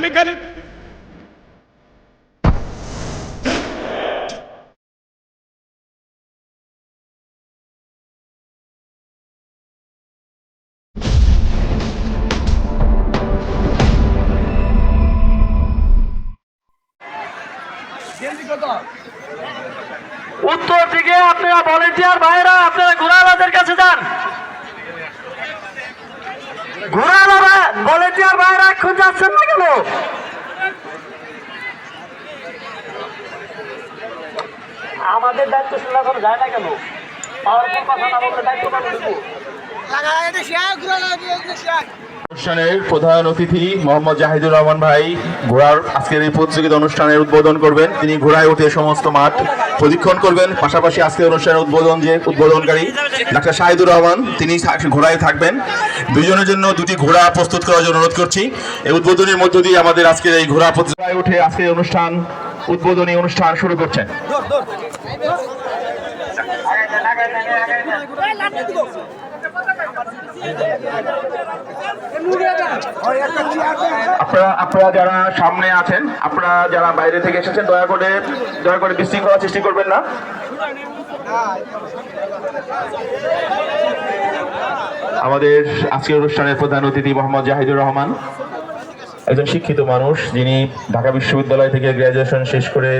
তালিকার উত্তর দিকে আপনারা ভলেন্টিয়ার ভাইরা আপনারা ঘোড়াওয়ালাদের কাছে যান। ঘোড়াওয়ালা ভলেন্টিয়ার ভাইরা এখন যাচ্ছেন না কেন? আমাদের দায়িত্ব ছিল এখন যায় না কেন? পাওয়ারফুল কথা না বললে দায়িত্ব পালন করবো। অনুষ্ঠানের প্রধান অতিথি মোহাম্মদ জাহিদুর রহমান ভাই ঘোড়ার আজকের এই প্রতিযোগিতা অনুষ্ঠানের উদ্বোধন করবেন। তিনি ঘোড়ায় উঠে সমস্ত মাঠ প্রদক্ষিণ করবেন। পাশাপাশি আজকের অনুষ্ঠানের উদ্বোধনকারী ডাক্তার শাহিদুর রহমান তিনি ঘোড়ায় থাকবেন। দুইজনের জন্য দুটি ঘোড়া প্রস্তুত করার জন্য অনুরোধ করছি। এই উদ্বোধনের মধ্য দিয়ে আমাদের আজকের এই ঘোড়া প্রতিযোগিতায় উঠে আজকের উদ্বোধনী অনুষ্ঠান শুরু করছেন। আপনারা যারা সামনে আছেন, আপনারা যারা বাইরে থেকে এসেছেন, দয়া করে বিশৃঙ্খলা সৃষ্টি করবেন না। আমাদের আজকের অনুষ্ঠানের প্রধান অতিথি মোহাম্মদ জাহিদুর রহমান একজন শিক্ষিত মানুষ, যিনি ঢাকা বিশ্ববিদ্যালয় থেকে গ্র্যাজুয়েশন শেষ করে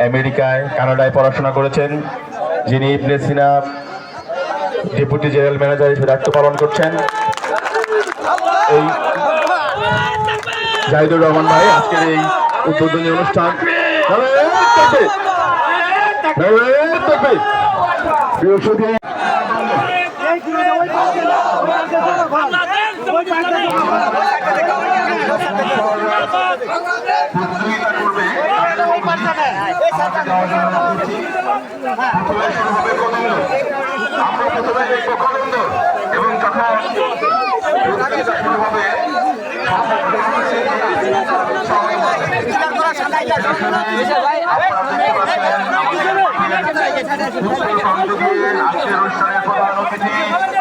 আমেরিকায় কানাডায় পড়াশোনা করেছেন, যিনি ইবনে সিনা ডেপুটি জেনারেল ম্যানেজার হিসেবে দায়িত্ব পালন করছেন। এই জাহিদুর রহমান ভাই আজকের এই উদ্বোধনী অনুষ্ঠান এবং যখন শুরু হবে অনুষ্ঠানের প্রধান অতিথি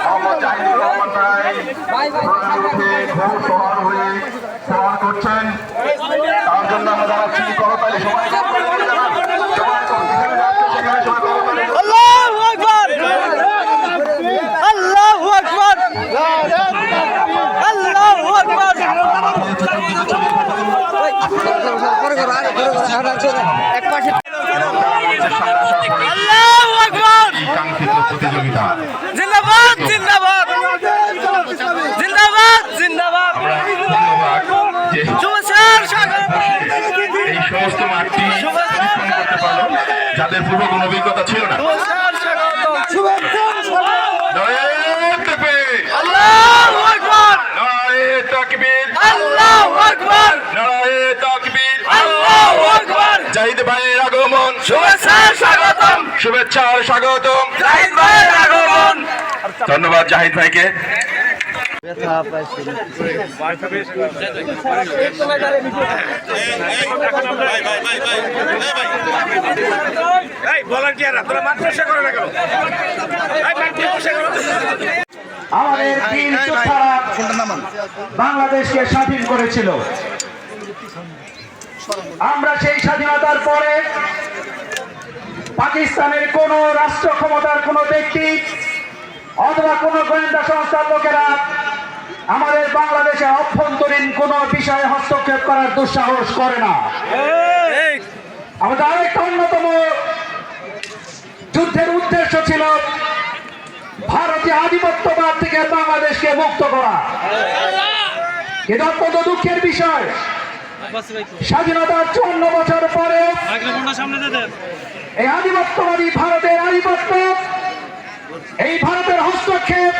মোহাম্মদ জাহিদুর রহমান ভাই শহর হয়ে সওয়াল করছেন। তার জন্য আমরা জানাচ্ছি করতালি সবাই। প্রতিযোগিতা জিন্দাবাদ জিন্দাবাদ জিন্দাবাদ জিন্দাবাদ। এই সমস্ত মাঠটি করতে পারলো যাদের পূর্ব কোনো অভিজ্ঞতা ছিল না। জাহিদ ভাইয়ের আগমন, স্বাগতম, শুভেচ্ছা স্বাগতম জাহিদ ভাইয়ের আগমন। ধন্যবাদ জাহিদ ভাইকে। আমাদের বীর যোদ্ধারা বাংলাদেশকে স্বাধীন করেছিল। আমরা সেই স্বাধীনতার পরে পাকিস্তানের কোন রাষ্ট্র ক্ষমতার কোন ব্যক্তি অথবা কোন গোয়েন্দা সংস্থার লোকেরা আমাদের বাংলাদেশে অভ্যন্তরীণ কোন বিষয়ে হস্তক্ষেপ করার দুঃসাহস করে না। আমাদের আরেকটা অন্যতম যুদ্ধের উদ্দেশ্য ছিল ভারতীয় আধিপত্যবাদ থেকে বাংলাদেশকে মুক্ত করা। কিন্তু অত্যন্ত দুঃখের বিষয়, স্বাধীনতার 54 বছর পরে এই আধিপত্যবাদী ভারতের আধিপত্য, এই ভারতের হস্তক্ষেপ,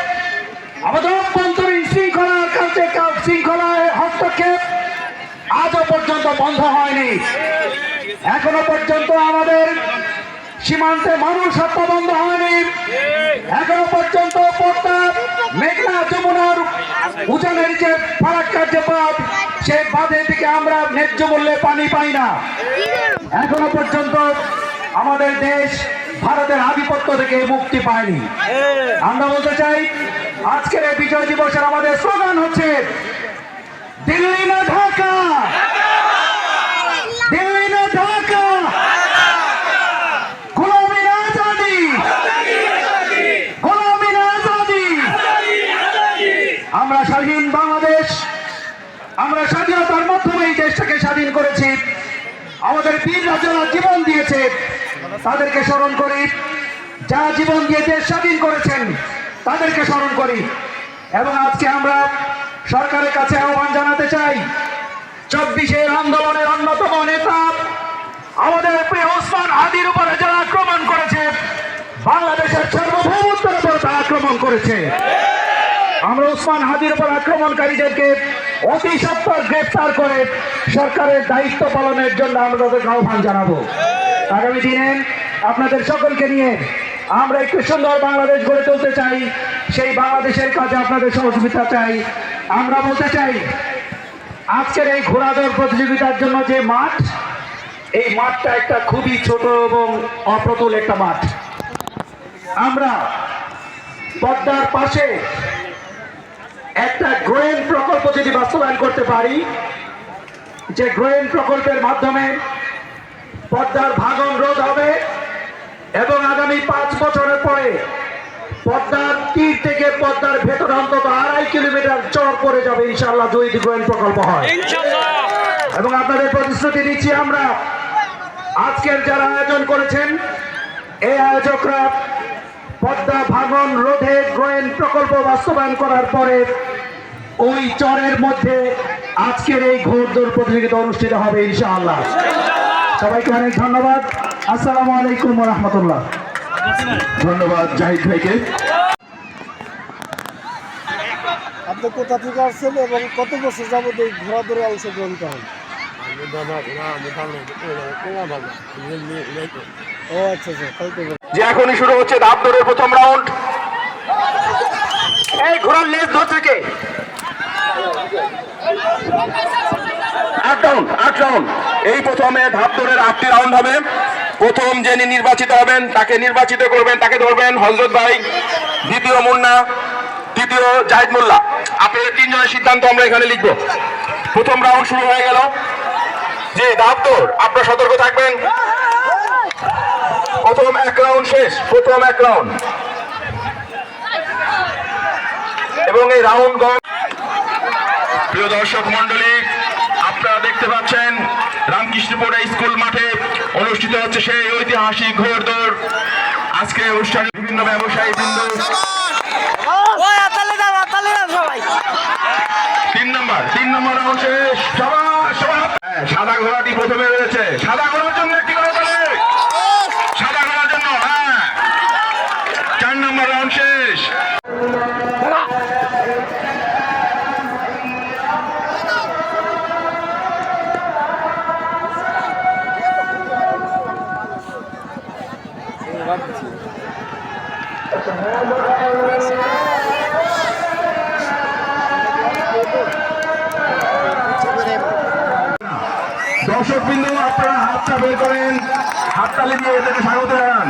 আমাদের অভ্যন্তরীণ শৃঙ্খলায় হস্তক্ষেপ আজও পর্যন্ত বন্ধ হয়নি। এখনো পর্যন্ত আমাদের সীমান্তে মানুষ হত্যা বন্ধ হয়নি। এখনো পর্যন্ত পদ্মা, মেঘনা, যমুনার উজানের যে ফারাক্কার যে বাঁধ, সেই বাঁধের দিকে আমরা ন্যায্য মূল্যে পানি পাই না। এখনো পর্যন্ত আমাদের দেশ ভারতের আধিপত্য থেকে মুক্তি পায়নি। আমরা বলতে চাই, আজকের এই বিজয় দিবসের আমাদের স্লোগান হচ্ছে দিল্লি না ঢাকা, স্বাধীনতার মাধ্যমে এই দেশটাকে স্বাধীন করেছি, আমাদের বীররা যারা জীবন দিয়েছে তাদেরকে স্মরণ করি, যারা জীবন দিয়ে দেশ স্বাধীন করেছেন তাদেরকে স্মরণ করি। এবং আজকে আমরা সরকারের কাছে আহ্বান জানাতে চাই, 24-এর আন্দোলনের অন্যতম নেতা আমাদের প্রিয় ওসমান হাদির উপরে যারা আক্রমণ করেছে, বাংলাদেশের সার্বভৌমত্বের উপর তারা আক্রমণ করেছে, আমরা ওসমান হাদির উপর আক্রমণকারীদেরকে অতি সত্বর গ্রেফতার করে সরকারের দায়িত্ব পালনের জন্য আমরা তাদেরকে আহ্বান জানাবো। আগামী দিনে আপনাদের সকলকে নিয়ে আমরা একটু সুন্দর বাংলাদেশ গড়ে তুলতে চাই, সেই বাংলাদেশের কাজে আপনাদের সহযোগিতা চাই। আমরা বলতে চাই, আজকের এই ঘোড়া দৌড় প্রতিযোগিতার জন্য যে মাঠ, এই মাঠটা একটা খুবই ছোট এবং অপ্রতুল একটা মাঠ। আমরা পদ্মার পাশে একটা গ্রোয়েন প্রকল্প যদি বাস্তবায়ন করতে পারি, যে গ্রোয়েন প্রকল্পের মাধ্যমে পদ্মার ভাঙন রোধ হবে এবং আগামী 5 বছরের পরে পদ্মার তীর থেকে পদ্মার ভেতরে অন্তত 2.5 কিলোমিটার চর পড়ে যাবে ইনশাআল্লাহ, যদি গ্রোয়েন প্রকল্প হয়। এবং আপনাদের প্রতিশ্রুতি দিচ্ছি, আমরা আজকের যারা আয়োজন করেছেন এই আয়োজকরা পদ্মা ভাঙন রোধে গ্রোয়েন প্রকল্প বাস্তবায়ন করার পরে ওই চরের মধ্যে আজকের এই ঘোড়দৌড় প্রতিযোগিতা অনুষ্ঠিত হবে ইনশাআল্লাহ। সবাইকে অনেক ধন্যবাদ। আসসালামু আলাইকুম ওয়া রাহমাতুল্লাহ। ধন্যবাদ জাহিদ ভাইকে। আপনি কোথা থেকে আসছেন এবং কত বছর যাবত এই ঘোড়া দৌড়ে অংশগ্রহণ করেন? ও আচ্ছা আচ্ছা, তাই তো। যে এখনই শুরু হচ্ছে ধাপ দৌড়ের প্রথম রাউন্ড। এই ঘোড়ার লেজ ধরছে কে? 8 রাউন্ড। এই প্রথমে ধাপ দৌড়ের 8টি রাউন্ড হবে। প্রথম যিনি নির্বাচিত হবেন তাকে নির্বাচিত করবেন, তাকে ধরবেন হযরত ভাই, দ্বিতীয় মুন্না, তৃতীয় জাহিদ মোল্লা। আপনাদের 3 জনের সিদ্ধান্ত আমরা এখানে লিখব। প্রথম রাউন্ড শুরু হয়ে গেল। যে ধাপ দৌড়, আপনারা সতর্ক থাকবেন। প্রথম 1 রাউন্ড শেষ, প্রথম 1 রাউন্ড। এবং এই রাউন্ড প্রিয় দর্শক মন্ডলী, আপনারা দেখতে পাচ্ছেন রামকৃষ্ণপুর স্কুল মাঠে অনুষ্ঠিত হচ্ছে সেই ঐতিহাসিক ঘোড়দৌড়। আজকে অনুষ্ঠানে বিভিন্ন ব্যবসায়ী বৃন্দ। 3 নম্বর রাউন্ড শেষ। সাদা ঘোড়াটি প্রথমে রয়েছে। সাদা ঘোড়ার জন্য একটি করে তালি। সাদা ঘোড়ার জন্য। 4 নম্বর রাউন্ড শেষ। দর্শক বিন্দু, আপনারা হাতটা বের করেন, হাততালি দিয়ে এদেরকে স্বাগত জানান।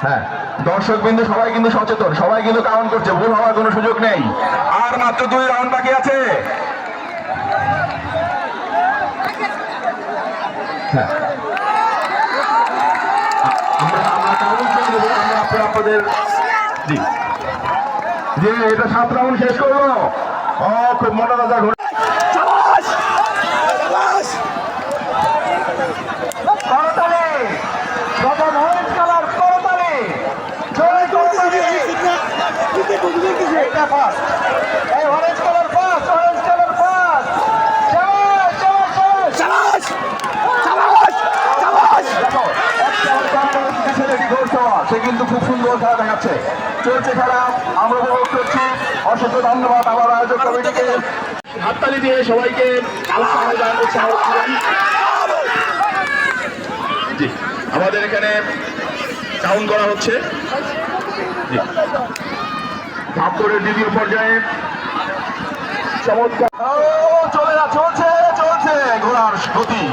হ্যাঁ, দর্শক বিন্দু সবাই কিন্তু সচেতন, সবাই কিন্তু কাউন্ট করছে, ভুল হওয়ার কোনো সুযোগ নেই। আর মাত্র 2 রাউন্ড বাকি আছে। হ্যাঁ, আপনাদের যে এটা 7 রাউন্ড শেষ করলো। খুব মোটা তাজা ঘোড়া। সে কিন্তু খুব সুন্দর খেলা দেখাচ্ছে। চলছে খেলা, আমরা উপভোগ করছি। অসংখ্য ধন্যবাদ আমার আয়োজক কমিটিকে। হাততালি দিয়ে সবাইকে জি, আমাদের এখানে কাউন্ট করা হচ্ছে। ধাপ দৌড়ের 2য় পর্যায়ে চমৎকার চলছে ঘোড়ার গতি।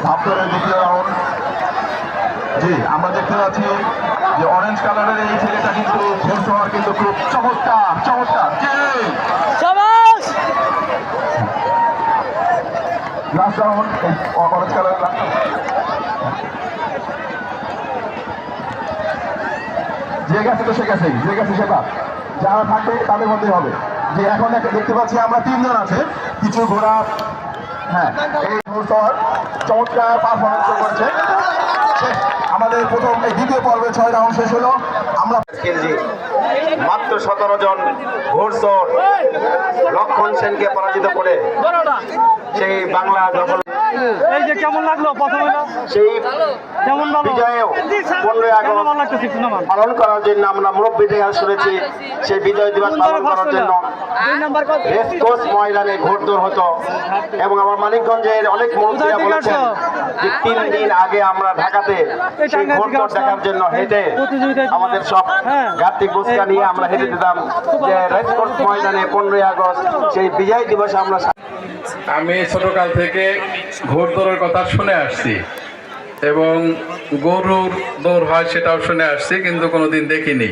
ধাপ দৌড়ের 2য় রাউন্ড। জি, আমরা দেখতে পাচ্ছি যে অরেঞ্জ কালারের এই ছেলেটা কিন্তু ঘোড়সওয়ার কিন্তু খুব চমৎকার চমৎকার লাস্ট রাউন্ড অরেঞ্জ কালারের যে গেছে তো সে গেছেই, যে গেছে সেটা যারা থাকবে তাদের মধ্যেই হবে। যে এখন দেখতে পাচ্ছি আমরা 3 জন আছে, কিছু ঘোড়া হ্যাঁ এই ঘোড়সওয়ার চমৎকার পারফরমেন্স করছে। আমাদের প্রথম এই দ্বিতীয় পর্বে 6 রাউন্ড শেষ হলো। আমরা মাত্র 17 জন ঘোড়সওয়ার লক্ষণ সেনকে পরাজিত করে সেই বাংলা দখল এই যে কেমন লাগলো প্রথমে সেই কেমন বিজয়েও 15 আগস্ট পালন করার জন্য আমরা মুরব্বী থেকে শুনেছি সেই বিজয় দিবস পালন করার জন্য রেসকোর্স ময়দানে ঘোড়দৌড় হতো এবং আমার মানিকগঞ্জের অনেক মুরব্বীরা বলেছেন যে 3 দিন আগে আমরা ঢাকাতে সেই ঘোড়দৌড় দেখার জন্য হেঁটে আমাদের সব গাত্রিক বুসকা নিয়ে আমরা হেঁটে দিতাম যে রেসকোর্স ময়দানে 15 আগস্ট সেই বিজয় দিবস আমরা। আমি ছোটকাল থেকে ঘোড়দৌড়ের কথা শুনে আসছি এবং গরুর দৌড় হয় সেটাও শুনে আসছি, কিন্তু কোনোদিন দেখিনি।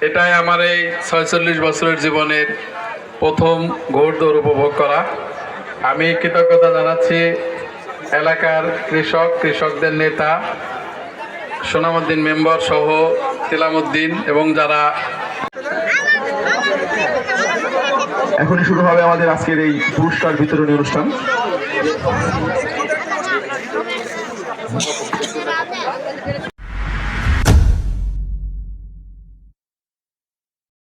এটাই আমার এই 46 বছরের জীবনের প্রথম ঘোড়দৌড় উপভোগ করা। আমি কৃতজ্ঞতা জানাচ্ছি এলাকার কৃষকদের নেতা সোনামুদ্দিন মেম্বার সহ তিলামুদ্দিন এবং যারা। এখনই শুরু হবে আমাদের আজকের এই পুরস্কার বিতরণী অনুষ্ঠান।